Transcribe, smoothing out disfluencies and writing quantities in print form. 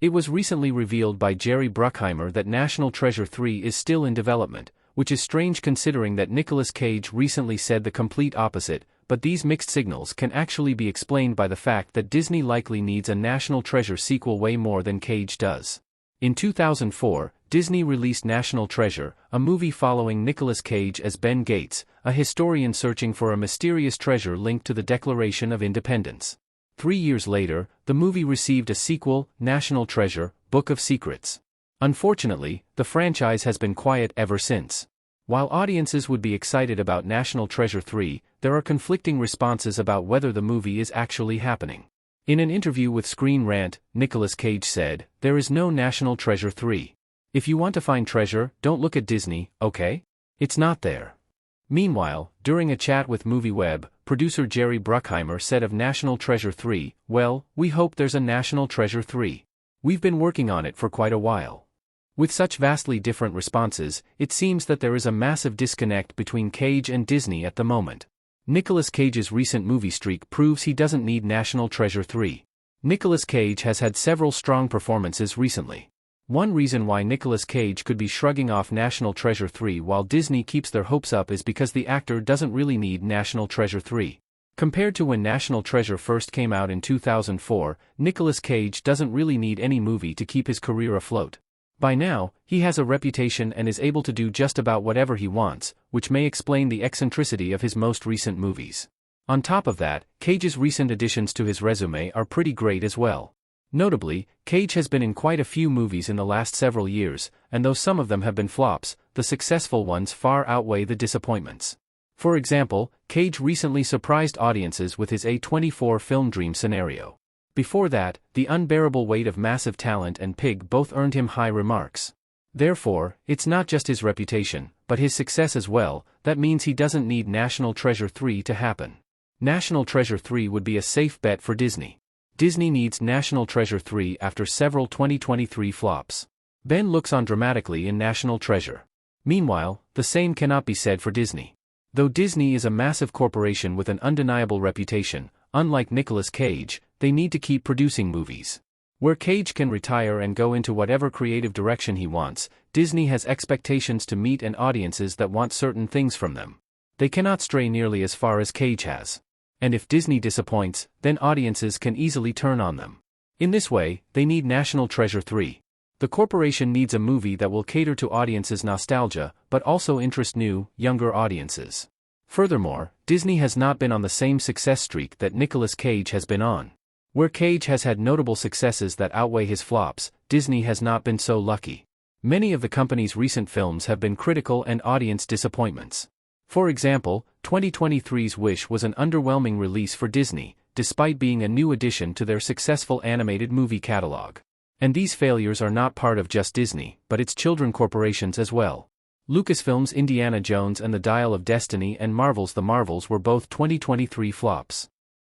It was recently revealed by Jerry Bruckheimer that National Treasure 3 is still in development, which is strange considering that Nicolas Cage recently said the complete opposite, but these mixed signals can actually be explained by the fact that Disney likely needs a National Treasure sequel way more than Cage does. In 2004, Disney released National Treasure, a movie following Nicolas Cage as Ben Gates, a historian searching for a mysterious treasure linked to the Declaration of Independence. 3 years later, the movie received a sequel, National Treasure, Book of Secrets. Unfortunately, the franchise has been quiet ever since. While audiences would be excited about National Treasure 3, there are conflicting responses about whether the movie is actually happening. In an interview with Screen Rant, Nicolas Cage said, "There is no National Treasure 3. If you want to find treasure, don't look at Disney, okay? It's not there." Meanwhile, during a chat with MovieWeb, producer Jerry Bruckheimer said of National Treasure 3, "Well, we hope there's a National Treasure 3. We've been working on it for quite a while." With such vastly different responses, it seems that there is a massive disconnect between Cage and Disney at the moment. Nicolas Cage's recent movie streak proves he doesn't need National Treasure 3. Nicolas Cage has had several strong performances recently. One reason why Nicolas Cage could be shrugging off National Treasure 3 while Disney keeps their hopes up is because the actor doesn't really need National Treasure 3. Compared to when National Treasure first came out in 2004, Nicolas Cage doesn't really need any movie to keep his career afloat. By now, he has a reputation and is able to do just about whatever he wants, which may explain the eccentricity of his most recent movies. On top of that, Cage's recent additions to his resume are pretty great as well. Notably, Cage has been in quite a few movies in the last several years, and though some of them have been flops, the successful ones far outweigh the disappointments. For example, Cage recently surprised audiences with his A24 film Dream Scenario. Before that, The Unbearable Weight of Massive Talent and Pig both earned him high remarks. Therefore, it's not just his reputation, but his success as well, that means he doesn't need National Treasure 3 to happen. National Treasure 3 would be a safe bet for Disney. Disney needs National Treasure 3 after several 2023 flops. Ben looks on dramatically in National Treasure. Meanwhile, the same cannot be said for Disney. Though Disney is a massive corporation with an undeniable reputation, unlike Nicolas Cage, they need to keep producing movies. Where Cage can retire and go into whatever creative direction he wants, Disney has expectations to meet and audiences that want certain things from them. They cannot stray nearly as far as Cage has. And if Disney disappoints, then audiences can easily turn on them. In this way, they need National Treasure 3. The corporation needs a movie that will cater to audiences' nostalgia, but also interest new, younger audiences. Furthermore, Disney has not been on the same success streak that Nicolas Cage has been on. Where Cage has had notable successes that outweigh his flops, Disney has not been so lucky. Many of the company's recent films have been critical and audience disappointments. For example, 2023's Wish was an underwhelming release for Disney, despite being a new addition to their successful animated movie catalog. And these failures are not part of just Disney, but its children corporations as well. Lucasfilm's Indiana Jones and the Dial of Destiny and Marvel's The Marvels were both 2023 flops.